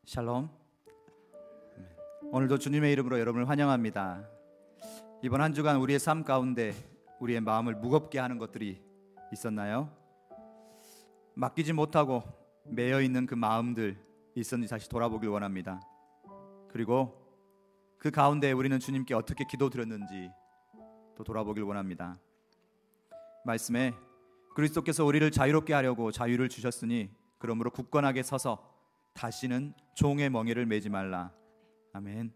샬롬. 오늘도 주님의 이름으로 여러분을 환영합니다. 이번 한 주간 우리의 삶 가운데 우리의 마음을 무겁게 하는 것들이 있었나요? 맡기지 못하고 매여 있는 그 마음들 있었는지 다시 돌아보길 원합니다. 그리고 그 가운데 우리는 주님께 어떻게 기도드렸는지 또 돌아보길 원합니다. 말씀에 그리스도께서 우리를 자유롭게 하려고 자유를 주셨으니 그러므로 굳건하게 서서 다시는 종의 멍에를 매지 말라. 아멘.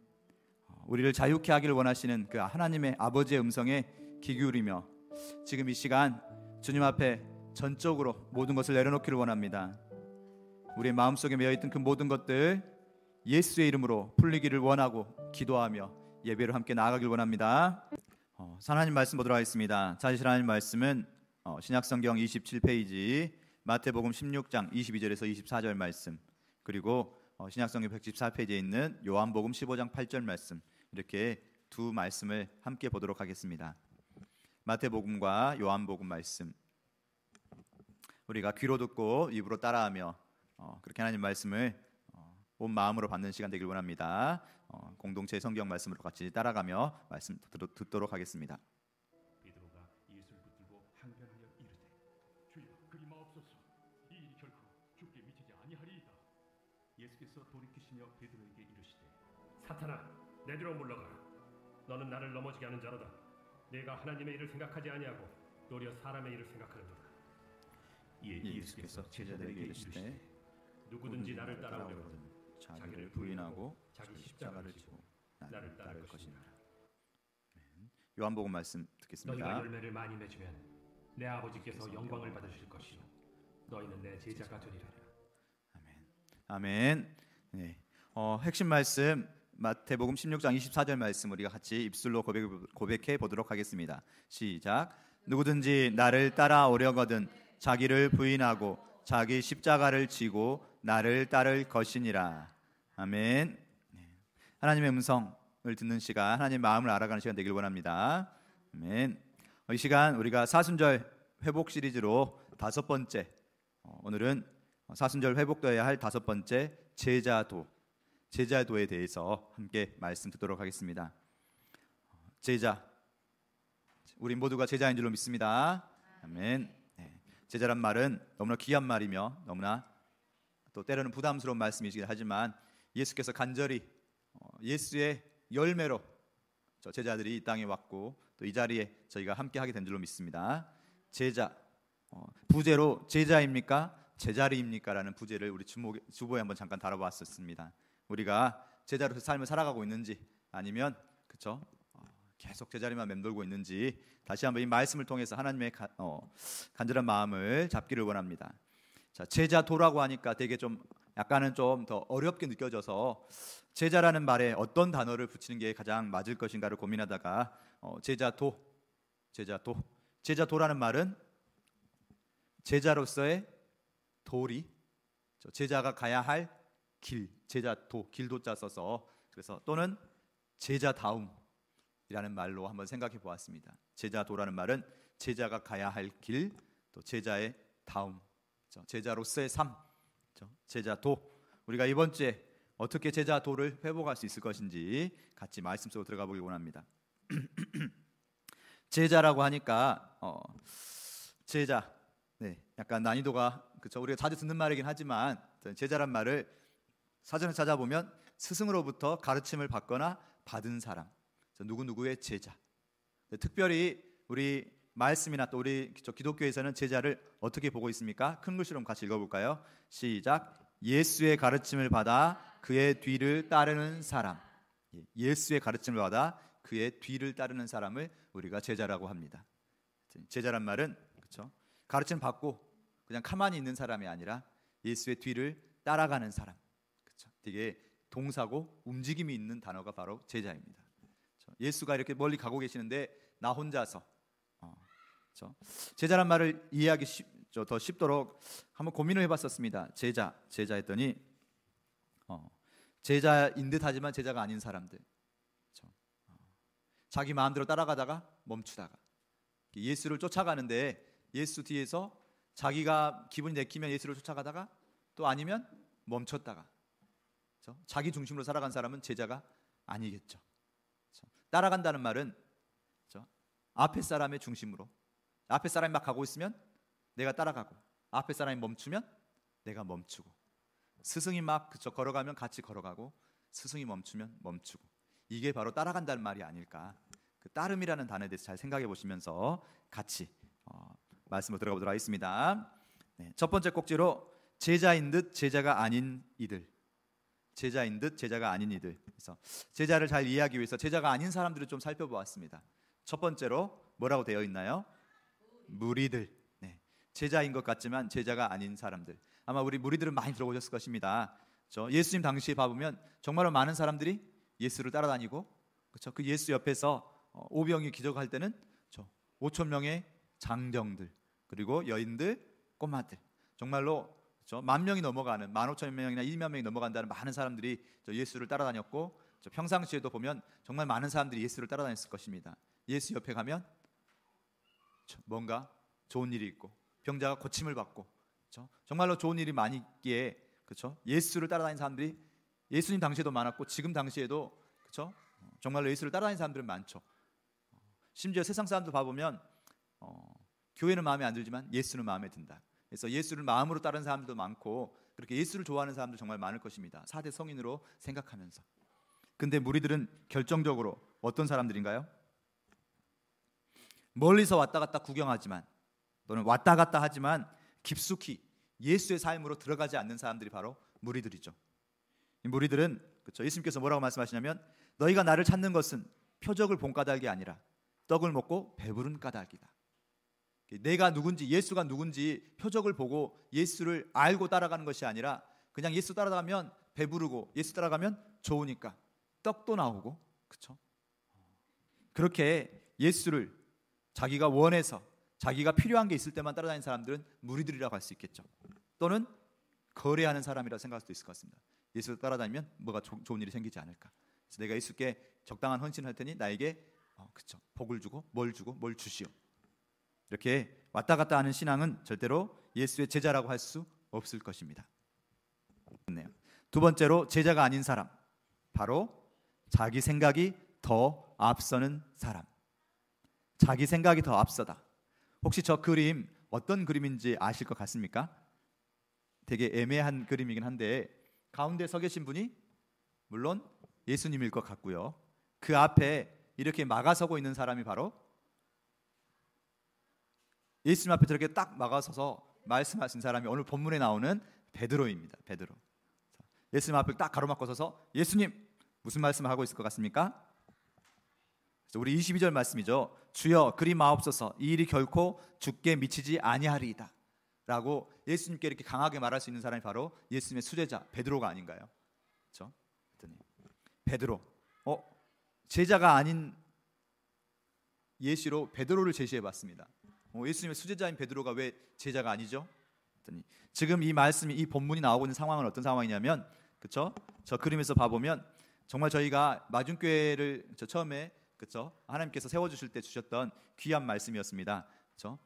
우리를 자유케 하기를 원하시는 그 하나님의 아버지의 음성에 귀 기울이며 지금 이 시간 주님 앞에 전적으로 모든 것을 내려놓기를 원합니다. 우리의 마음속에 매여있던 그 모든 것들 예수의 이름으로 풀리기를 원하고 기도하며 예배를 함께 나아가길 원합니다. 하나님 말씀 보도록 하겠습니다. 찾으실 하나님 말씀은 신약성경 27페이지 마태복음 16장 22절에서 24절 말씀, 그리고 신약성경 114페이지에 있는 요한복음 15장 8절 말씀, 이렇게 두 말씀을 함께 보도록 하겠습니다. 마태복음과 요한복음 말씀 우리가 귀로 듣고 입으로 따라하며 그렇게 하나님 말씀을 온 마음으로 받는 시간 되길 원합니다. 공동체 성경 말씀으로 같이 따라가며 말씀 듣도록 하겠습니다. 베드로가 예수를 붙들고 항변하여 이르되 주여 그리 마옵소서, 이 일이 결코 주께 미치지 아니하리이다. 예수께서 돌이키시며 베드로에게 이르시되 사탄아, 내 뒤로 물러가라. 너는 나를 넘어지게 하는 자로다. 내가 하나님의 일을 생각하지 아니하고 도리어 사람의 일을 생각하는도다. 이에 예수께서 제자들에게 이르시되 누구든지 나를 따라오려거든 자기를 부인하고 자기 십자가를 지고 나를 따를 것이니라. 요한복음 말씀 듣겠습니다. 너희가 열매를 많이 맺으면 내 아버지께서 영광을 받으실 것이요 너희는 내 제자가 되리라. 아멘. 아멘. 네. 핵심 말씀 마태복음 16장 24절 말씀 우리가 같이 입술로 고백해 보도록 하겠습니다. 시작. 누구든지 나를 따라오려거든 자기를 부인하고 자기 십자가를 지고 나를 따를 것이니라. 아멘. 하나님의 음성을 듣는 시간, 하나님의 마음을 알아가는 시간 되길 원합니다. 아멘. 이 시간 우리가 사순절 회복 시리즈로 다섯 번째, 오늘은 사순절 회복되어야 할 다섯 번째 제자도에 대해서 함께 말씀 듣도록 하겠습니다. 제자, 우리 모두가 제자인 줄로 믿습니다. 아멘. 제자란 말은 너무나 귀한 말이며 너무나 또 때로는 부담스러운 말씀이시긴 하지만 예수께서 간절히 예수의 열매로 저 제자들이 이 땅에 왔고 또 이 자리에 저희가 함께 하게 된 줄로 믿습니다. 제자, 부제로 제자입니까? 제자리입니까? 라는 부제를 우리 주보에 한번 잠깐 다뤄봤었습니다. 우리가 제자로서 삶을 살아가고 있는지 아니면 그쵸? 계속 제자리만 맴돌고 있는지 다시 한번 이 말씀을 통해서 하나님의 간절한 마음을 잡기를 원합니다. 자, 제자도라고 하니까 되게 좀 약간은 좀 더 어렵게 느껴져서 제자라는 말에 어떤 단어를 붙이는 게 가장 맞을 것인가를 고민하다가 제자도라는 말은 제자로서의 도리, 제자가 가야 할 길, 제자도, 길도자 써서 그래서 또는 제자다움이라는 말로 한번 생각해 보았습니다. 제자도라는 말은 제자가 가야 할 길, 또 제자의 다움, 제자로서의 삶, 제자도. 우리가 이번 주에 어떻게 제자도를 회복할 수 있을 것인지 같이 말씀 속으로 들어가 보길 원합니다. 제자라고 하니까 제자, 네, 약간 난이도가 그렇죠. 우리가 자주 듣는 말이긴 하지만 제자란 말을 사전을 찾아보면 스승으로부터 가르침을 받거나 받은 사람, 누구누구의 제자. 특별히 우리 말씀이나 또 우리 기독교에서는 제자를 어떻게 보고 있습니까? 큰 글씨로 같이 읽어볼까요? 시작. 예수의 가르침을 받아 그의 뒤를 따르는 사람. 예수의 가르침을 받아 그의 뒤를 따르는 사람을 우리가 제자라고 합니다. 제자란 말은 그렇죠? 가르침 받고 그냥 가만히 있는 사람이 아니라 예수의 뒤를 따라가는 사람. 그렇죠? 되게 동사고 움직임이 있는 단어가 바로 제자입니다. 예수가 이렇게 멀리 가고 계시는데 나 혼자서 그렇죠? 제자란 말을 이해하기 더 쉽도록 한번 고민을 해봤었습니다. 제자 했더니 제자인 듯하지만 제자가 아닌 사람들, 그렇죠? 자기 마음대로 따라가다가 멈추다가 예수를 쫓아가는데 예수 뒤에서 자기가 기분이 내키면 예수를 쫓아가다가 또 아니면 멈췄다가 자기 중심으로 살아간 사람은 제자가 아니겠죠. 따라간다는 말은 앞에 사람의 중심으로, 앞에 사람이 막 가고 있으면 내가 따라가고, 앞에 사람이 멈추면 내가 멈추고, 스승이 막 걸어가면 같이 걸어가고, 스승이 멈추면 멈추고, 이게 바로 따라간다는 말이 아닐까. 그 따름이라는 단어에 대해서 잘 생각해 보시면서 같이 말씀으로 들어가 보도록 하겠습니다. 네, 첫 번째 꼭지로 제자인 듯 제자가 아닌 이들. 제자인 듯 제자가 아닌 이들. 그래서 제자를 잘 이해하기 위해서 제자가 아닌 사람들을 좀 살펴보았습니다. 첫 번째로 뭐라고 되어 있나요? 무리들. 네, 제자인 것 같지만 제자가 아닌 사람들. 아마 우리 무리들은 많이 들어보셨을 것입니다. 예수님 당시에 봐보면 정말로 많은 사람들이 예수를 따라다니고, 그렇죠? 그 예수 옆에서 오병이 기적할 때는 5천 명의 장정들, 그리고 여인들, 꼬마들, 정말로 10,000명이 넘어가는, 15,000명이나 2만 명이 넘어간다는 많은 사람들이 예수를 따라다녔고, 평상시에도 보면 정말 많은 사람들이 예수를 따라다녔을 것입니다. 예수 옆에 가면 뭔가 좋은 일이 있고, 병자가 고침을 받고, 정말로 좋은 일이 많이 있기에, 예수를 따라다니는 사람들이 예수님 당시에도 많았고 지금 당시에도 정말로 예수를 따라다니는 사람들은 많죠. 심지어 세상 사람들 봐보면 교회는 마음에 안 들지만 예수는 마음에 든다. 그래서 예수를 마음으로 따르는 사람들도 많고, 그렇게 예수를 좋아하는 사람도 정말 많을 것입니다. 4대 성인으로 생각하면서. 근데 무리들은 결정적으로 어떤 사람들인가요? 멀리서 왔다 갔다 구경하지만, 또는 왔다 갔다 하지만 깊숙이 예수의 삶으로 들어가지 않는 사람들이 바로 무리들이죠. 이 무리들은 예수님께서 뭐라고 말씀하시냐면, 너희가 나를 찾는 것은 표적을 본 까닭이 아니라 떡을 먹고 배부른 까닭이다. 내가 누군지, 예수가 누군지 표적을 보고 예수를 알고 따라가는 것이 아니라, 그냥 예수 따라가면 배부르고 예수 따라가면 좋으니까 떡도 나오고, 그렇죠? 그렇게 예수를 자기가 원해서, 자기가 필요한 게 있을 때만 따라다니는 사람들은 무리들이라고 할 수 있겠죠. 또는 거래하는 사람이라고 생각할 수도 있을 것 같습니다. 예수를 따라다니면 뭐가 좋은 일이 생기지 않을까. 그래서 내가 예수께 적당한 헌신을 할 테니 나에게 복을 주고 뭘 주시오. 이렇게 왔다 갔다 하는 신앙은 절대로 예수의 제자라고 할 수 없을 것입니다. 두 번째로 제자가 아닌 사람, 바로 자기 생각이 더 앞서는 사람. 자기 생각이 더 앞서다. 혹시 저 그림 어떤 그림인지 아실 것 같습니까? 되게 애매한 그림이긴 한데, 가운데 서 계신 분이 물론 예수님일 것 같고요, 그 앞에 이렇게 막아서고 있는 사람이 바로 예수님 앞에 저렇게 딱 막아서서 말씀하신 사람이 오늘 본문에 나오는 베드로입니다. 베드로. 예수님 앞을 딱 가로막고 서서 예수님 무슨 말씀을 하고 있을 것 같습니까? 우리 22절 말씀이죠. 주여 그리 마옵소서, 이 일이 결코 주께 미치지 아니하리이다 라고 예수님께 이렇게 강하게 말할 수 있는 사람이 바로 예수님의 수제자 베드로가 아닌가요? 그렇죠? 베드로, 제자가 아닌 예시로 베드로를 제시해봤습니다. 예수님의 수제자인 베드로가 왜 제자가 아니죠? 지금 이 말씀이, 이 본문이 나오고 있는 상황은 어떤 상황이냐면, 그렇죠? 저 그림에서 봐보면 정말 저희가 마중교회를 처음에, 그렇죠, 하나님께서 세워주실 때 주셨던 귀한 말씀이었습니다. 그렇죠?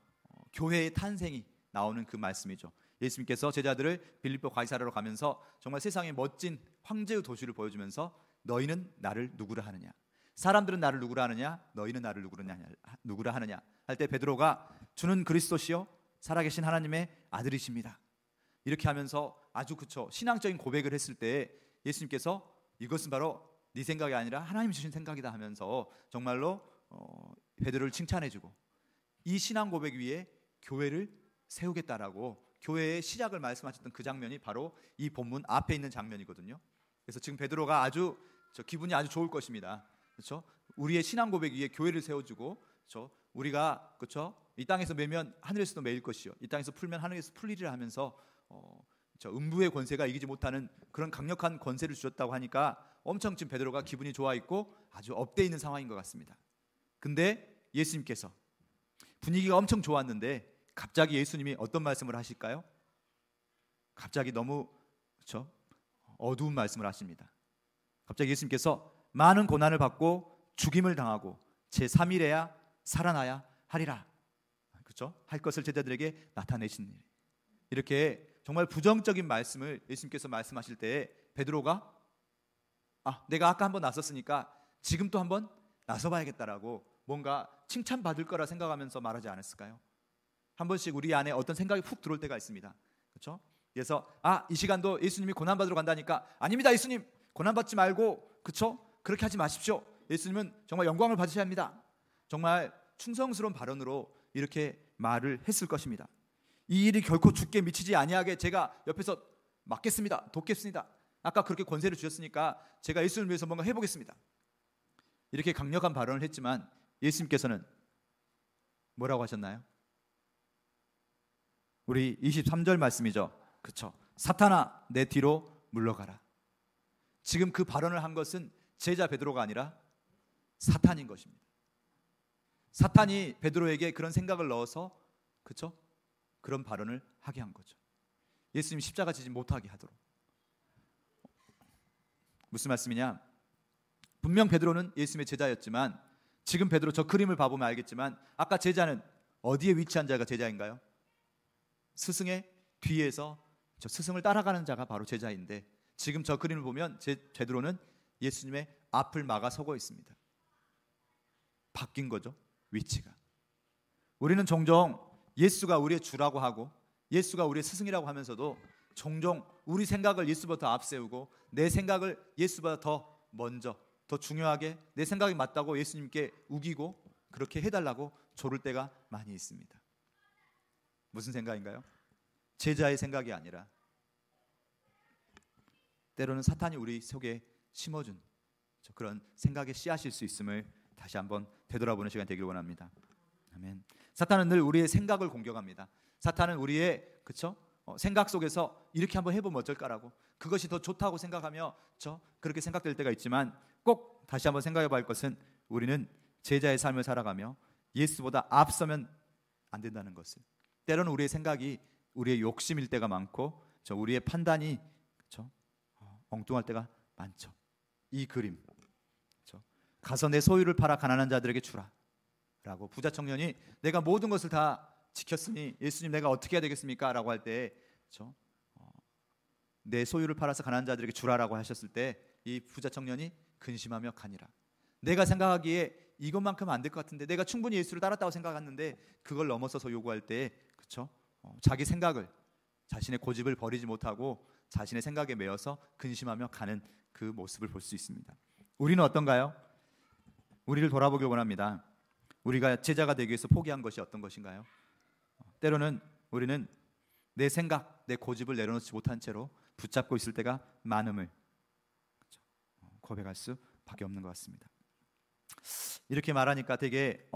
교회의 탄생이 나오는 그 말씀이죠. 예수님께서 제자들을 빌립보 가이사랴로 가면서 정말 세상의 멋진 황제의 도시를 보여주면서 너희는 나를 누구라 하느냐, 사람들은 나를 누구라 하느냐, 너희는 나를 누구라 하느냐 할 때 베드로가 주는 그리스도시요 살아계신 하나님의 아들이십니다 이렇게 하면서 아주 신앙적인 고백을 했을 때 예수님께서 이것은 바로 네 생각이 아니라 하나님이 주신 생각이다 하면서 정말로 베드로를 칭찬해주고, 이 신앙 고백 위에 교회를 세우겠다라고 교회의 시작을 말씀하셨던 그 장면이 바로 이 본문 앞에 있는 장면이거든요. 그래서 지금 베드로가 아주 기분이 아주 좋을 것입니다. 그렇죠? 우리의 신앙 고백 위에 교회를 세워주고, 그렇죠? 우리가, 그렇죠, 이 땅에서 매면 하늘에서도 매일 것이요, 이 땅에서 풀면 하늘에서 풀리리라 하면서 음부의 권세가 이기지 못하는 그런 강력한 권세를 주셨다고 하니까 엄청 지금 베드로가 기분이 좋아 있고 아주 업돼 있는 상황인 것 같습니다. 근데 예수님께서 분위기가 엄청 좋았는데 갑자기 예수님이 어떤 말씀을 하실까요? 갑자기 너무 어두운 말씀을 하십니다. 갑자기 예수님께서 많은 고난을 받고 죽임을 당하고 제3일에야 살아나야 하리라, 그렇죠? 할 것을 제자들에게 나타내신 일. 이렇게 정말 부정적인 말씀을 예수님께서 말씀하실 때 베드로가 내가 아까 한번 나섰으니까 지금 또 한번 나서봐야겠다라고 뭔가 칭찬받을 거라 생각하면서 말하지 않았을까요? 한 번씩 우리 안에 어떤 생각이 훅 들어올 때가 있습니다. 그렇죠? 그래서 이 시간도 예수님이 고난받으러 간다니까 아닙니다. 예수님 고난받지 말고 그렇죠? 그렇게 하지 마십시오. 예수님은 정말 영광을 받으셔야 합니다. 정말 충성스러운 발언으로 이렇게 말을 했을 것입니다. 이 일이 결코 주께 미치지 아니하게 제가 옆에서 막겠습니다. 돕겠습니다. 아까 그렇게 권세를 주셨으니까 제가 예수님을 위해서 뭔가 해보겠습니다. 이렇게 강력한 발언을 했지만 예수님께서는 뭐라고 하셨나요? 우리 23절 말씀이죠. 그렇죠? 사탄아 내 뒤로 물러가라. 지금 그 발언을 한 것은 제자 베드로가 아니라 사탄인 것입니다. 사탄이 베드로에게 그런 생각을 넣어서 그렇죠? 그런 발언을 하게 한 거죠. 예수님 십자가 지지 못하게 하도록. 무슨 말씀이냐? 분명 베드로는 예수님의 제자였지만 지금 베드로 저 그림을 봐보면 알겠지만 아까 제자는 어디에 위치한 자가 제자인가요? 스승의 뒤에서 저 스승을 따라가는 자가 바로 제자인데 지금 저 그림을 보면 베드로는 예수님의 앞을 막아 서고 있습니다. 바뀐 거죠, 위치가. 우리는 종종 예수가 우리의 주라고 하고 예수가 우리의 스승이라고 하면서도 종종 우리 생각을 예수보다 앞세우고 내 생각을 예수보다 더 먼저 더 중요하게 내 생각이 맞다고 예수님께 우기고 그렇게 해달라고 조를 때가 많이 있습니다. 무슨 생각인가요? 제자의 생각이 아니라 때로는 사탄이 우리 속에 심어준 그런 생각의 씨앗일 수 있음을 다시 한번 되돌아보는 시간 되기를 원합니다. 아멘. 사탄은 늘 우리의 생각을 공격합니다. 사탄은 우리의 생각 속에서 이렇게 한번 해보면 어쩔까라고 그것이 더 좋다고 생각하며 그렇게 생각될 때가 있지만 꼭 다시 한번 생각해봐야 할 것은 우리는 제자의 삶을 살아가며 예수보다 앞서면 안 된다는 것을. 때로는 우리의 생각이 우리의 욕심일 때가 많고 우리의 판단이 엉뚱할 때가 많죠. 이 그림 가서 내 소유를 팔아 가난한 자들에게 주라 라고 부자 청년이 내가 모든 것을 다 지켰으니 예수님 내가 어떻게 해야 되겠습니까? 라고 할 때 내 소유를 팔아서 가난한 자들에게 주라라고 하셨을 때 이 부자 청년이 근심하며 가니라. 내가 생각하기에 이것만큼 안 될 것 같은데 내가 충분히 예수를 따랐다고 생각했는데 그걸 넘어서서 요구할 때 자기 생각을 자신의 고집을 버리지 못하고 자신의 생각에 매여서 근심하며 가는 그 모습을 볼 수 있습니다. 우리는 어떤가요? 우리를 돌아보길 원합니다. 우리가 제자가 되기 위해서 포기한 것이 어떤 것인가요? 때로는 우리는 내 생각, 내 고집을 내려놓지 못한 채로 붙잡고 있을 때가 많음을 고백할 수밖에 없는 것 같습니다. 이렇게 말하니까 되게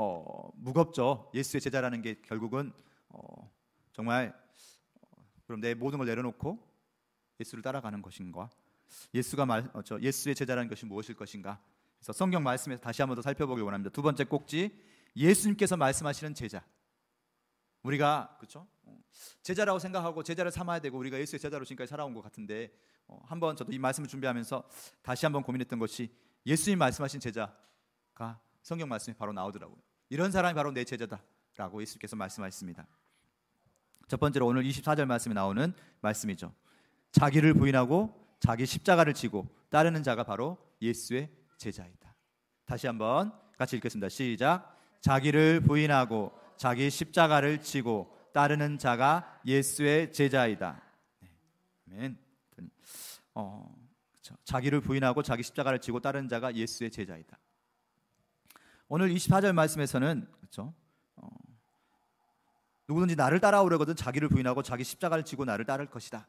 무겁죠. 예수의 제자라는 게 결국은 정말 그럼 내 모든 걸 내려놓고 예수를 따라가는 것인가? 예수의 제자라는 것이 무엇일 것인가? 그래서 성경 말씀에서 다시 한번 더 살펴보길 원합니다. 두 번째 꼭지, 예수님께서 말씀하시는 제자. 우리가 제자라고 생각하고 제자를 삼아야 되고 우리가 예수의 제자로 지금까지 살아온 것 같은데 한번 저도 이 말씀을 준비하면서 다시 한번 고민했던 것이 예수님 말씀하신 제자가 성경 말씀에 바로 나오더라고요. 이런 사람이 바로 내 제자다라고 예수께서 말씀하셨습니다. 첫 번째로 오늘 24절 말씀에 나오는 말씀이죠. 자기를 부인하고 자기 십자가를 지고 따르는 자가 바로 예수의 제자이다. 다시 한번 같이 읽겠습니다. 시작. 자기를 부인하고 자기 십자가를 지고 따르는 자가 예수의 제자이다. 아멘. 자기를 부인하고 자기 십자가를 지고 따르는 자가 예수의 제자이다. 오늘 24절 말씀에서는 누구든지 나를 따라오려거든 자기를 부인하고 자기 십자가를 지고 나를 따를 것이다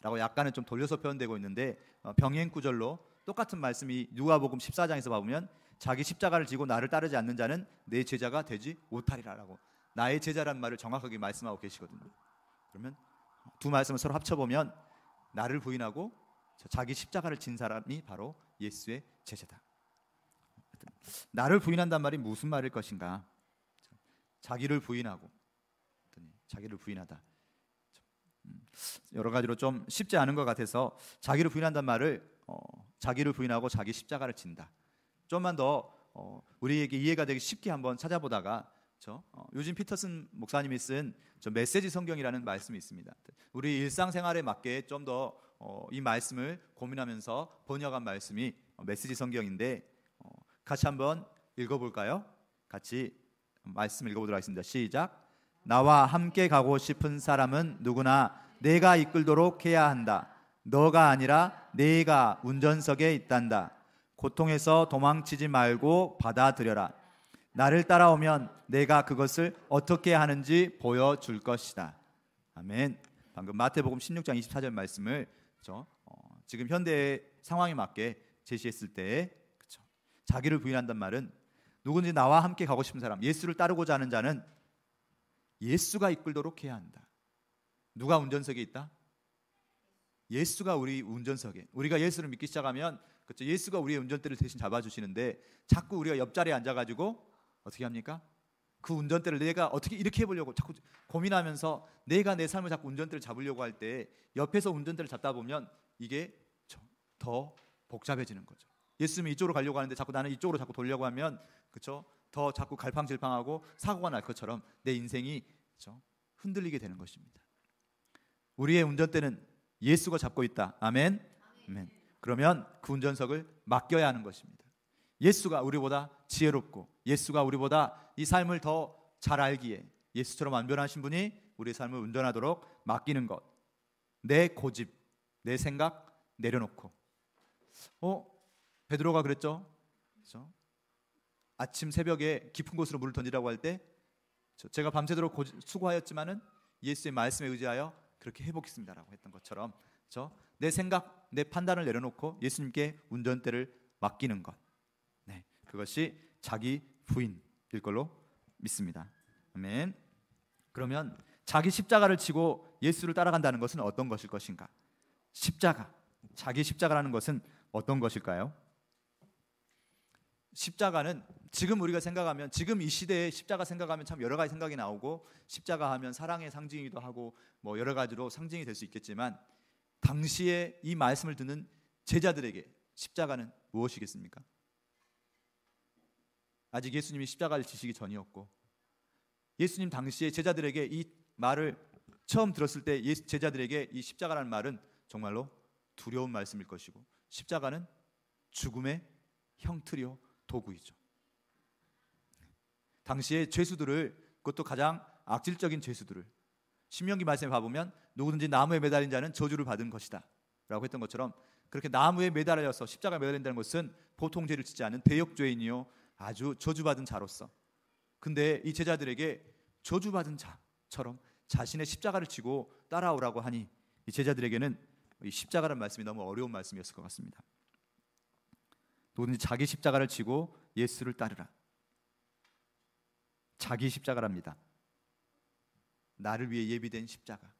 라고 약간은 좀 돌려서 표현되고 있는데 병행 구절로 똑같은 말씀이 누가복음 14장에서 보면 자기 십자가를 지고 나를 따르지 않는 자는 내 제자가 되지 못하리라 라고 나의 제자란 말을 정확하게 말씀하고 계시거든요. 그러면 두 말씀을 서로 합쳐보면 나를 부인하고 자기 십자가를 진 사람이 바로 예수의 제자다. 나를 부인한단 말이 무슨 말일 것인가? 자기를 부인하고 자기를 부인하다. 여러 가지로 좀 쉽지 않은 것 같아서 자기를 부인한단 말을 자기를 부인하고 자기 십자가를 진다. 좀만 더 우리에게 이해가 되기 쉽게 한번 찾아보다가 요즘 피터슨 목사님이 쓴 메시지 성경이라는 말씀이 있습니다. 우리 일상생활에 맞게 좀 더 이 말씀을 고민하면서 번역한 말씀이 메시지 성경인데 같이 한번 읽어볼까요? 같이 말씀 읽어보도록 하겠습니다. 시작. 나와 함께 가고 싶은 사람은 누구나 내가 이끌도록 해야 한다. 너가 아니라 내가 운전석에 있단다. 고통에서 도망치지 말고 받아들여라. 나를 따라오면 내가 그것을 어떻게 하는지 보여줄 것이다. 아멘. 방금 마태복음 16장 24절 말씀을 지금 현대의 상황에 맞게 제시했을 때 자기를 부인한단 말은 누구든지 나와 함께 가고 싶은 사람, 예수를 따르고자 하는 자는 예수가 이끌도록 해야 한다. 누가 운전석에 있다? 예수가 우리 운전석에. 우리가 예수를 믿기 시작하면 그렇죠? 예수가 우리의 운전대를 대신 잡아주시는데 자꾸 우리가 옆자리에 앉아가지고 어떻게 합니까? 그 운전대를 내가 어떻게 이렇게 해보려고 자꾸 고민하면서 내가 내 삶을 자꾸 운전대를 잡으려고 할 때 옆에서 운전대를 잡다 보면 이게 더 복잡해지는 거죠. 예수님이 이쪽으로 가려고 하는데 자꾸 나는 이쪽으로 자꾸 돌려고 하면 그렇죠? 더 자꾸 갈팡질팡하고 사고가 날 것처럼 내 인생이 그렇죠? 흔들리게 되는 것입니다. 우리의 운전대는 예수가 잡고 있다. 아멘. 아멘. 그러면 그 운전석을 맡겨야 하는 것입니다. 예수가 우리보다 지혜롭고 예수가 우리보다 이 삶을 더 잘 알기에 예수처럼 완변하신 분이 우리의 삶을 운전하도록 맡기는 것. 내 고집, 내 생각 내려놓고 베드로가 그랬죠. 그렇죠? 아침 새벽에 깊은 곳으로 물을 던지라고 할 때 제가 밤새도록 수고하였지만은 예수의 말씀에 의지하여 그렇게 해보겠습니다라고 했던 것처럼 내 생각, 내 판단을 내려놓고 예수님께 운전대를 맡기는 것. 네, 그것이 자기 부인일 걸로 믿습니다. 아멘. 그러면 자기 십자가를 지고 예수를 따라간다는 것은 어떤 것일 것인가? 십자가, 자기 십자가라는 것은 어떤 것일까요? 십자가는 지금 우리가 생각하면 지금 이 시대에 십자가 생각하면 참 여러 가지 생각이 나오고 십자가 하면 사랑의 상징이기도 하고 뭐 여러 가지로 상징이 될 수 있겠지만 당시에 이 말씀을 듣는 제자들에게 십자가는 무엇이겠습니까? 아직 예수님이 십자가를 지시기 전이었고 예수님 당시에 제자들에게 이 말을 처음 들었을 때 제자들에게 이 십자가라는 말은 정말로 두려운 말씀일 것이고 십자가는 죽음의 형틀이요 도구이죠. 당시의 죄수들을 그것도 가장 악질적인 죄수들을 신명기 말씀에 봐보면 누구든지 나무에 매달린 자는 저주를 받은 것이다 라고 했던 것처럼 그렇게 나무에 매달려서 십자가에 매달린다는 것은 보통 죄를 짓지 않은 대역죄인이요 아주 저주받은 자로서 근데 이 제자들에게 저주받은 자처럼 자신의 십자가를 지고 따라오라고 하니 이 제자들에게는 이 십자가라는 말씀이 너무 어려운 말씀이었을 것 같습니다. 누구든지 자기 십자가를 지고 예수를 따르라. 자기 십자가랍니다. 나를 위해 예비된 십자가.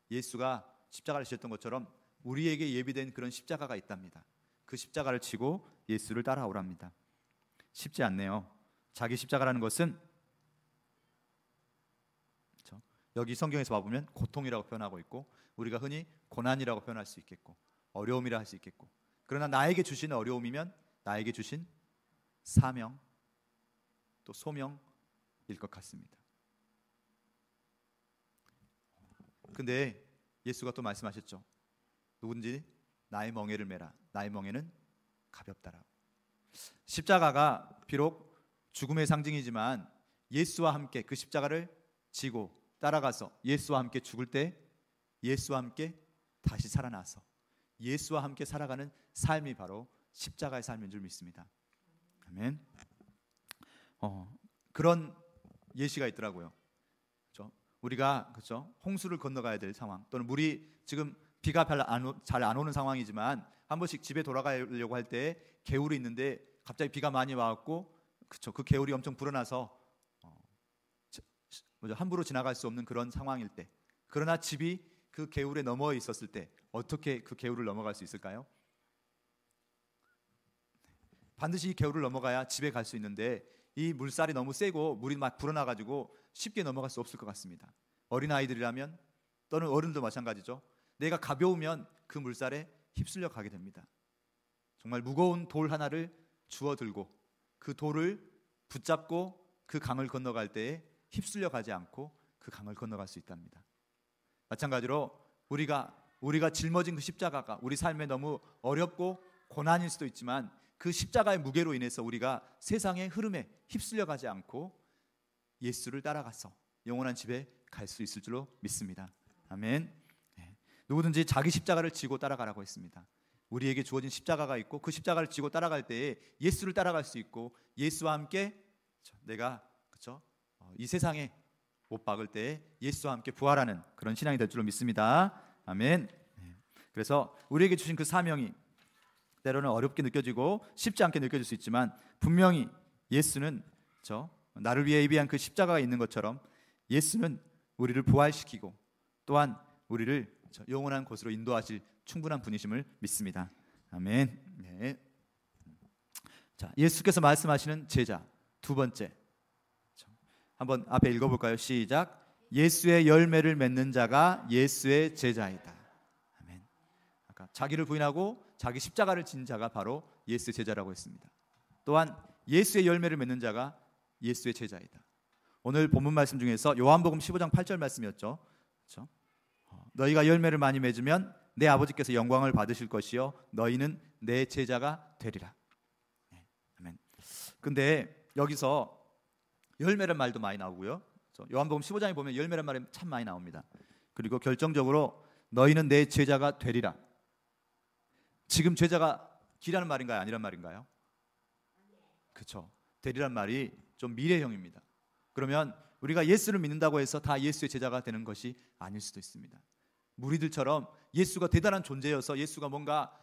예수가 십자가를 지셨던 것처럼 우리에게 예비된 그런 십자가가 있답니다. 그 십자가를 지고 예수를 따라오랍니다. 쉽지 않네요. 자기 십자가라는 것은 여기 성경에서 봐보면 고통이라고 표현하고 있고 우리가 흔히 고난이라고 표현할 수 있겠고 어려움이라 할 수 있겠고 그러나 나에게 주신 어려움이면 나에게 주신 사명 또 소명일 것 같습니다. 근데 예수가 또 말씀하셨죠. 누군지 나의 멍에를 메라. 나의 멍에는 가볍다라고. 십자가가 비록 죽음의 상징이지만 예수와 함께 그 십자가를 지고 따라가서 예수와 함께 죽을 때 예수와 함께 다시 살아나서 예수와 함께 살아가는 삶이 바로 십자가의 삶인 줄 믿습니다. 아멘. 그런 예시가 있더라고요. 그렇죠? 우리가 그렇죠? 홍수를 건너가야 될 상황 또는 물이 지금 비가 잘 안 오는 상황이지만 한 번씩 집에 돌아가려고 할 때 개울이 있는데 갑자기 비가 많이 와갖고 그렇죠? 그 개울이 엄청 불어나서 함부로 지나갈 수 없는 그런 상황일 때 그러나 집이 그 개울에 넘어 있었을 때 어떻게 그 개울을 넘어갈 수 있을까요? 반드시 이 개울을 넘어가야 집에 갈 수 있는데 이 물살이 너무 세고 물이 막 불어나가지고 쉽게 넘어갈 수 없을 것 같습니다. 어린아이들이라면 또는 어른도 마찬가지죠. 내가 가벼우면 그 물살에 휩쓸려 가게 됩니다. 정말 무거운 돌 하나를 주워 들고 그 돌을 붙잡고 그 강을 건너갈 때에 휩쓸려 가지 않고 그 강을 건너갈 수 있답니다. 마찬가지로 우리가 짊어진 그 십자가가 우리 삶에 너무 어렵고 고난일 수도 있지만 그 십자가의 무게로 인해서 우리가 세상의 흐름에 휩쓸려 가지 않고 예수를 따라가서 영원한 집에 갈 수 있을 줄로 믿습니다. 아멘. 누구든지 자기 십자가를 지고 따라가라고 했습니다. 우리에게 주어진 십자가가 있고 그 십자가를 지고 따라갈 때에 예수를 따라갈 수 있고 예수와 함께 내가 이 세상에 못 박을 때에 예수와 함께 부활하는 그런 신앙이 될 줄로 믿습니다. 아멘. 그래서 우리에게 주신 그 사명이 때로는 어렵게 느껴지고 쉽지 않게 느껴질 수 있지만 분명히 예수는 나를 위해 예비한 그 십자가가 있는 것처럼 예수는 우리를 부활시키고 또한 우리를 영원한 곳으로 인도하실 충분한 분이심을 믿습니다. 아멘. 네. 자, 예수께서 말씀하시는 제자 두 번째, 한번 앞에 읽어볼까요? 시작. 예수의 열매를 맺는 자가 예수의 제자이다. 아멘. 아까 자기를 부인하고 자기 십자가를 진 자가 바로 예수의 제자라고 했습니다. 또한 예수의 열매를 맺는 자가 예수의 제자이다. 오늘 본문 말씀 중에서 요한복음 15장 8절 말씀이었죠. 그렇죠? 너희가 열매를 많이 맺으면 내 아버지께서 영광을 받으실 것이요 너희는 내 제자가 되리라. 네, 아멘. 근데 여기서 열매란 말도 많이 나오고요. 요한복음 15장에 보면 열매란 말이 참 많이 나옵니다. 그리고 결정적으로 너희는 내 제자가 되리라. 지금 제자가 기라는 말인가요? 아니란 말인가요? 그렇죠. 되리란 말이 좀 미래형입니다. 그러면 우리가 예수를 믿는다고 해서 다 예수의 제자가 되는 것이 아닐 수도 있습니다. 무리들처럼 예수가 대단한 존재여서 예수가 뭔가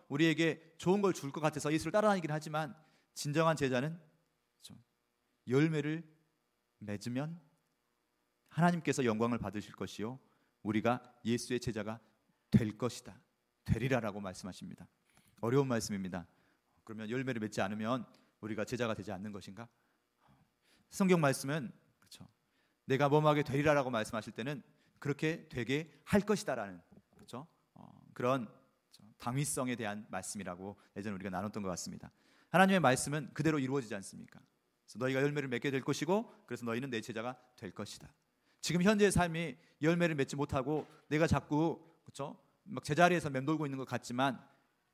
우리에게 좋은 걸 줄 것 같아서 예수를 따라다니긴 하지만 진정한 제자는 열매를 맺으면 하나님께서 영광을 받으실 것이요 우리가 예수의 제자가 될 것이다. 되리라라고 말씀하십니다. 어려운 말씀입니다. 그러면 열매를 맺지 않으면 우리가 제자가 되지 않는 것인가? 성경 말씀은 내가 뭐뭐하게 되리라라고 말씀하실 때는 그렇게 되게 할 것이다라는 그런 당위성에 대한 말씀이라고 예전에 우리가 나눴던 것 같습니다. 하나님의 말씀은 그대로 이루어지지 않습니까? 그래서 너희가 열매를 맺게 될 것이고 그래서 너희는 내 제자가 될 것이다. 지금 현재의 삶이 열매를 맺지 못하고 내가 자꾸 막 제자리에서 맴돌고 있는 것 같지만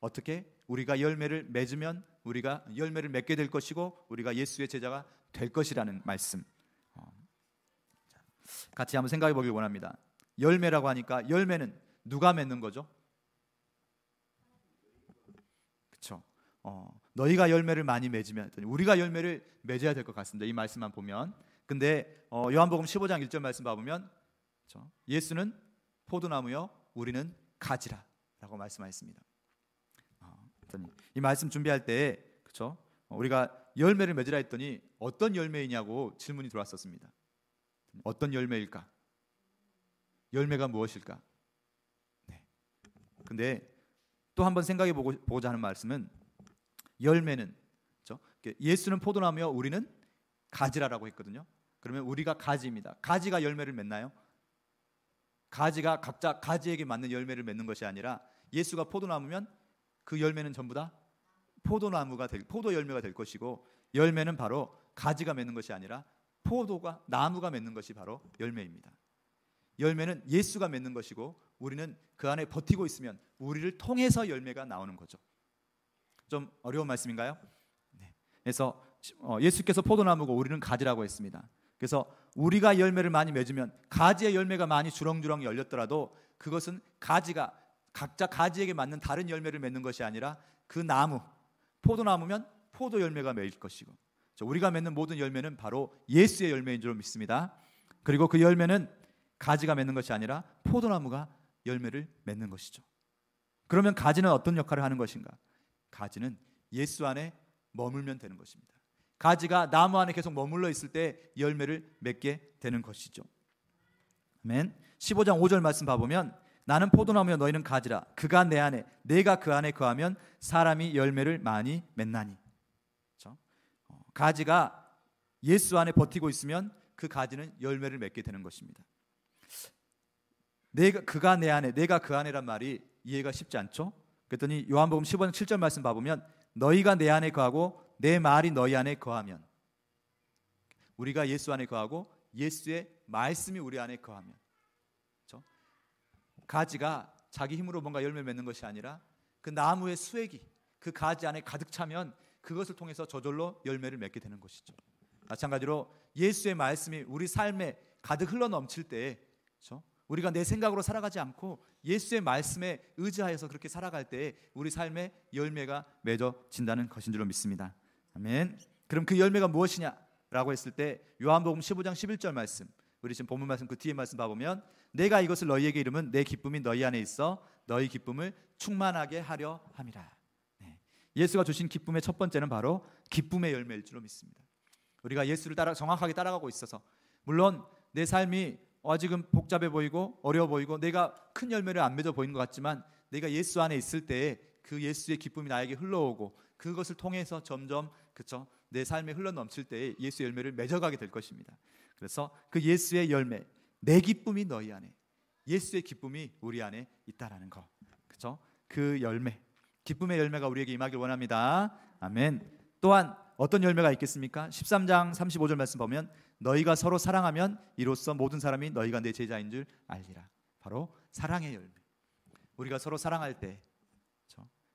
어떻게 우리가 열매를 맺으면 우리가 열매를 맺게 될 것이고 우리가 예수의 제자가 될 것이라는 말씀. 같이 한번 생각해 보길 원합니다. 열매라고 하니까 열매는 누가 맺는 거죠? 그렇죠. 너희가 열매를 많이 맺으면 우리가 열매를 맺어야 될 것 같습니다. 이 말씀만 보면. 근데 요한복음 15장 1절 말씀 봐보면 예수는 포도나무요 우리는 가지라 라고 말씀하셨습니다. 이 말씀 준비할 때 우리가 열매를 맺으라 했더니 어떤 열매이냐고 질문이 들어왔었습니다. 어떤 열매일까? 열매가 무엇일까? 네. 근데 또 한번 생각해 보고자 하는 말씀은 열매는 예수는 포도나무요 우리는 가지라라고 했거든요. 그러면 우리가 가지입니다. 가지가 열매를 맺나요? 가지가 각자 가지에게 맞는 열매를 맺는 것이 아니라 예수가 포도나무면 그 열매는 전부 다 포도 열매가 될 것이고 열매는 바로 가지가 맺는 것이 아니라 나무가 맺는 것이 바로 열매입니다. 열매는 예수가 맺는 것이고 우리는 그 안에 버티고 있으면 우리를 통해서 열매가 나오는 거죠. 좀 어려운 말씀인가요? 네. 그래서 예수께서 포도나무고 우리는 가지라고 했습니다. 그래서 우리가 열매를 많이 맺으면 가지의 열매가 많이 주렁주렁 열렸더라도 그것은 가지가 각자 가지에게 맞는 다른 열매를 맺는 것이 아니라 그 나무, 포도나무면 포도 열매가 맺을 것이고 우리가 맺는 모든 열매는 바로 예수의 열매인 줄 믿습니다. 그리고 그 열매는 가지가 맺는 것이 아니라 포도나무가 열매를 맺는 것이죠. 그러면 가지는 어떤 역할을 하는 것인가? 가지는 예수 안에 머물면 되는 것입니다. 가지가 나무 안에 계속 머물러 있을 때 열매를 맺게 되는 것이죠. 아멘. 15장 5절 말씀 봐보면 나는 포도나무여 너희는 가지라. 그가 내 안에 내가 그 안에 거하면 사람이 열매를 많이 맺나니. 가지가 예수 안에 버티고 있으면 그 가지는 열매를 맺게 되는 것입니다. 그가 내 안에 내가 그 안에란 말이 이해가 쉽지 않죠? 그랬더니 요한복음 15장 7절 말씀 봐보면 너희가 내 안에 거하고 내 말이 너희 안에 거하면 우리가 예수 안에 거하고 예수의 말씀이 우리 안에 거하면 가지가 자기 힘으로 뭔가 열매를 맺는 것이 아니라 그 나무의 수액이 그 가지 안에 가득 차면 그것을 통해서 저절로 열매를 맺게 되는 것이죠. 마찬가지로 예수의 말씀이 우리 삶에 가득 흘러 넘칠 때, 그렇죠? 우리가 내 생각으로 살아가지 않고 예수의 말씀에 의지하여서 그렇게 살아갈 때 우리 삶에 열매가 맺어진다는 것인 줄로 믿습니다. 아멘. 그럼 그 열매가 무엇이냐라고 했을 때 요한복음 15장 11절 말씀, 우리 지금 본문 말씀 그 뒤에 말씀 봐보면 내가 이것을 너희에게 이름은 내 기쁨이 너희 안에 있어 너희 기쁨을 충만하게 하려 함이라. 네. 예수가 주신 기쁨의 첫 번째는 바로 기쁨의 열매일 줄로 믿습니다. 우리가 예수를 정확하게 따라가고 있어서 물론 내 삶이 아직은 복잡해 보이고 어려워 보이고 내가 큰 열매를 안 맺어 보이는 것 같지만 내가 예수 안에 있을 때 그 예수의 기쁨이 나에게 흘러오고 그것을 통해서 점점 그쵸? 내 삶에 흘러 넘칠 때 예수의 열매를 맺어가게 될 것입니다. 그래서 그 예수의 열매, 내 기쁨이 너희 안에, 예수의 기쁨이 우리 안에 있다라는 거, 그렇죠? 그 열매, 기쁨의 열매가 우리에게 임하길 원합니다. 아멘. 또한 어떤 열매가 있겠습니까? 13장 35절 말씀 보면 너희가 서로 사랑하면 이로써 모든 사람이 너희가 내 제자인 줄 알리라. 바로 사랑의 열매. 우리가 서로 사랑할 때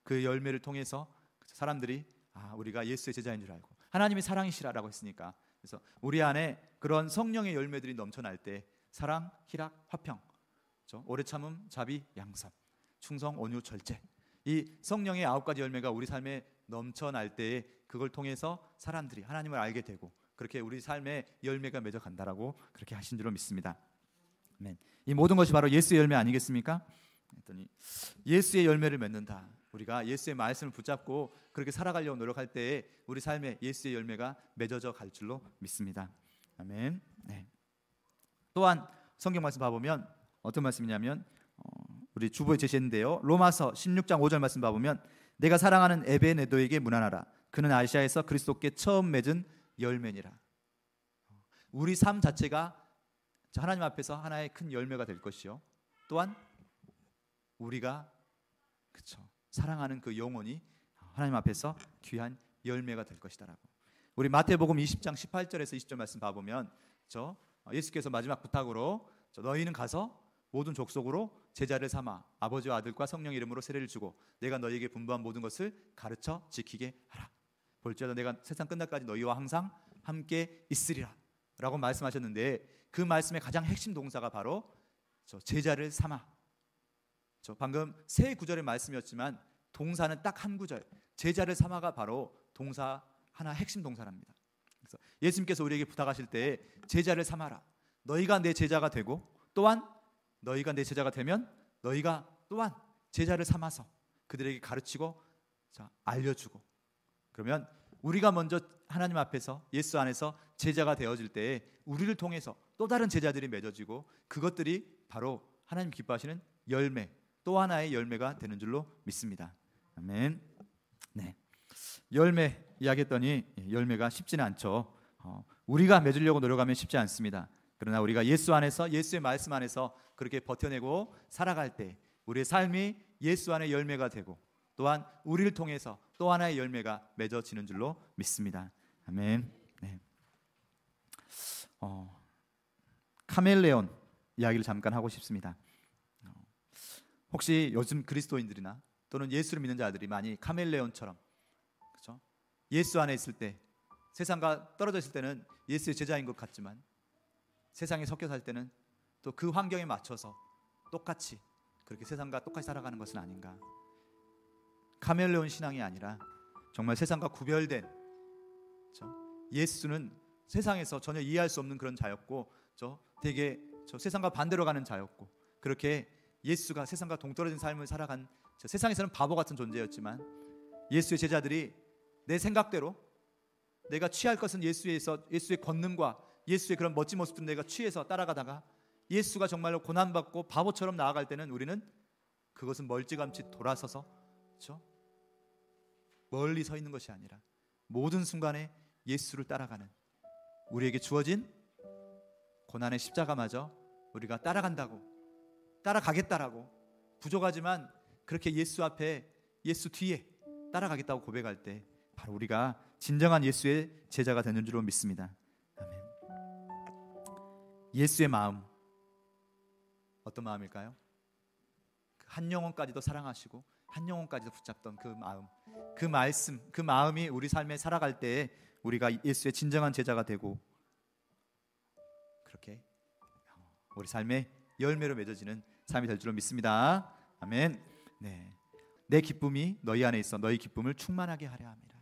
그 열매를 통해서 사람들이 우리가 예수의 제자인 줄 알고 하나님이 사랑이시라라고 했으니까, 그래서 우리 안에 그런 성령의 열매들이 넘쳐날 때 사랑, 희락, 화평, 그렇죠? 오래 참음, 자비, 양선, 충성, 온유, 절제, 이 성령의 9가지 열매가 우리 삶에 넘쳐날 때에 그걸 통해서 사람들이 하나님을 알게 되고 그렇게 우리 삶에 열매가 맺어간다라고 그렇게 하신 줄로 믿습니다. 아멘. 이 모든 것이 바로 예수의 열매 아니겠습니까? 했더니 예수의 열매를 맺는다. 우리가 예수의 말씀을 붙잡고 그렇게 살아가려고 노력할 때에 우리 삶에 예수의 열매가 맺어져 갈 줄로 믿습니다. 아멘. 네. 또한 성경 말씀 봐보면 어떤 말씀이냐면 우리 주보에 제시했는데요. 로마서 16장 5절 말씀 봐보면 내가 사랑하는 에베네도에게 문안하라. 그는 아시아에서 그리스도께 처음 맺은 열매니라. 우리 삶 자체가 하나님 앞에서 하나의 큰 열매가 될 것이요. 또한 우리가 사랑하는 그 영혼이 하나님 앞에서 귀한 열매가 될 것이다라고. 우리 마태복음 20장 18절에서 20절 말씀 봐보면 예수께서 마지막 부탁으로 너희는 가서 모든 족속으로 제자를 삼아 아버지와 아들과 성령 이름으로 세례를 주고 내가 너희에게 분부한 모든 것을 가르쳐 지키게 하라. 볼지어다 내가 세상 끝날까지 너희와 항상 함께 있으리라 라고 말씀하셨는데 그 말씀의 가장 핵심 동사가 바로 제자를 삼아. 방금 세 구절의 말씀이었지만 동사는 딱 한 구절, 제자를 삼아가 바로 동사 하나 핵심 동사랍니다. 그래서 예수님께서 우리에게 부탁하실 때 제자를 삼아라. 너희가 내 제자가 되고 또한 너희가 내 제자가 되면 너희가 또한 제자를 삼아서 그들에게 가르치고 알려주고, 그러면 우리가 먼저 하나님 앞에서 예수 안에서 제자가 되어질 때 우리를 통해서 또 다른 제자들이 맺어지고 그것들이 바로 하나님 기뻐하시는 열매, 또 하나의 열매가 되는 줄로 믿습니다. 아멘. 네. 열매 이야기했더니 열매가 쉽지는 않죠. 우리가 맺으려고 노력하면 쉽지 않습니다. 그러나 우리가 예수 안에서 예수의 말씀 안에서 그렇게 버텨내고 살아갈 때 우리의 삶이 예수 안의 열매가 되고 또한 우리를 통해서 또 하나의 열매가 맺어지는 줄로 믿습니다. 아멘. 네. 카멜레온 이야기를 잠깐 하고 싶습니다. 혹시 요즘 그리스도인들이나 또는 예수를 믿는 자들이 많이 카멜레온처럼, 그렇죠? 예수 안에 있을 때 세상과 떨어져 있을 때는 예수의 제자인 것 같지만 세상에 섞여 살 때는 또 그 환경에 맞춰서 똑같이 그렇게 세상과 똑같이 살아가는 것은 아닌가. 카멜레온 신앙이 아니라 정말 세상과 구별된, 그렇죠? 예수는 세상에서 전혀 이해할 수 없는 그런 자였고 되게 세상과 반대로 가는 자였고 그렇게 예수가 세상과 동떨어진 삶을 살아간 세상에서는 바보 같은 존재였지만 예수의 제자들이 내 생각대로 내가 취할 것은 예수의 권능과 예수의 그런 멋진 모습들을 내가 취해서 따라가다가 예수가 정말로 고난받고 바보처럼 나아갈 때는 우리는 그것은 멀찌감치 돌아서서, 그렇죠? 멀리 서 있는 것이 아니라 모든 순간에 예수를 따라가는, 우리에게 주어진 고난의 십자가마저 우리가 따라가겠다라고 부족하지만 그렇게 예수 앞에 예수 뒤에 따라가겠다고 고백할 때 바로 우리가 진정한 예수의 제자가 되는 줄로 믿습니다. 아멘. 예수의 마음 어떤 마음일까요? 한 영혼까지도 사랑하시고 한 영혼까지도 붙잡던 그 마음, 그 말씀, 그 마음이 우리 삶에 살아갈 때 우리가 예수의 진정한 제자가 되고 그렇게 우리 삶의 열매로 맺어지는 삶이 될 줄로 믿습니다. 아멘. 네, 내 기쁨이 너희 안에 있어 너희 기쁨을 충만하게 하려 합니다.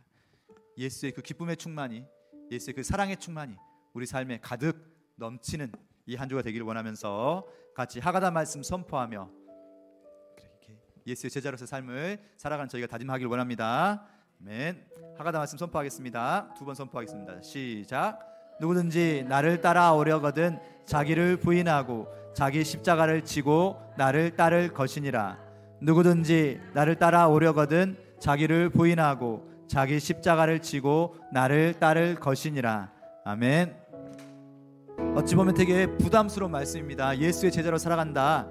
예수의 그 기쁨의 충만이, 예수의 그 사랑의 충만이 우리 삶에 가득 넘치는 이 한 주가 되기를 원하면서 같이 하가다 말씀 선포하며 이렇게 예수의 제자로서 삶을 살아가는 저희가 다짐하기를 원합니다. 아멘. 하가다 말씀 선포하겠습니다. 2번 선포하겠습니다. 시작. 누구든지 나를 따라오려거든 자기를 부인하고 자기 십자가를 지고 나를 따를 것이니라. 누구든지 나를 따라오려거든 자기를 부인하고 자기 십자가를 지고 나를 따를 것이니라. 아멘. 어찌 보면 되게 부담스러운 말씀입니다. 예수의 제자로 살아간다.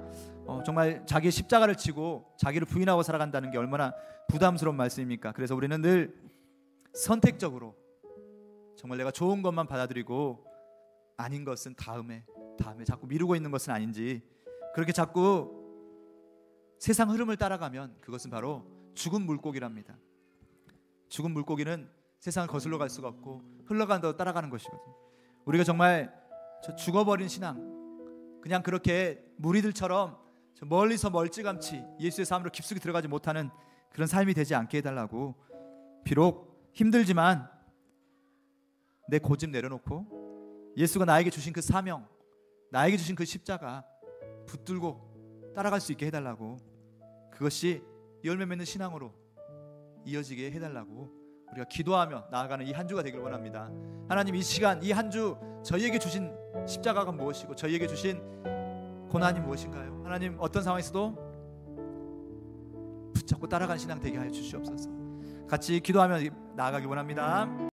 정말 자기 십자가를 지고 자기를 부인하고 살아간다는 게 얼마나 부담스러운 말씀입니까? 그래서 우리는 늘 선택적으로 정말 내가 좋은 것만 받아들이고 아닌 것은 다음에 자꾸 미루고 있는 것은 아닌지, 그렇게 자꾸 세상 흐름을 따라가면 그것은 바로 죽은 물고기랍니다. 죽은 물고기는 세상을 거슬러 갈 수가 없고 흘러가는 대로 따라가는 것이거든요. 우리가 정말 저 죽어버린 신앙, 그냥 그렇게 무리들처럼 저 멀리서 멀찌감치 예수의 삶으로 깊숙이 들어가지 못하는 그런 삶이 되지 않게 해달라고, 비록 힘들지만 내 고집 내려놓고 예수가 나에게 주신 그 사명, 나에게 주신 그 십자가 붙들고 따라갈 수 있게 해달라고, 그것이 열매 맺는 신앙으로 이어지게 해달라고 우리가 기도하며 나아가는 이 한 주가 되길 원합니다. 하나님, 이 시간, 이 한 주 저희에게 주신 십자가가 무엇이고 저희에게 주신 고난이 무엇인가요? 하나님, 어떤 상황에서도 붙잡고 따라가는 신앙 되게 하여 주시옵소서. 같이 기도하며 나아가길 원합니다.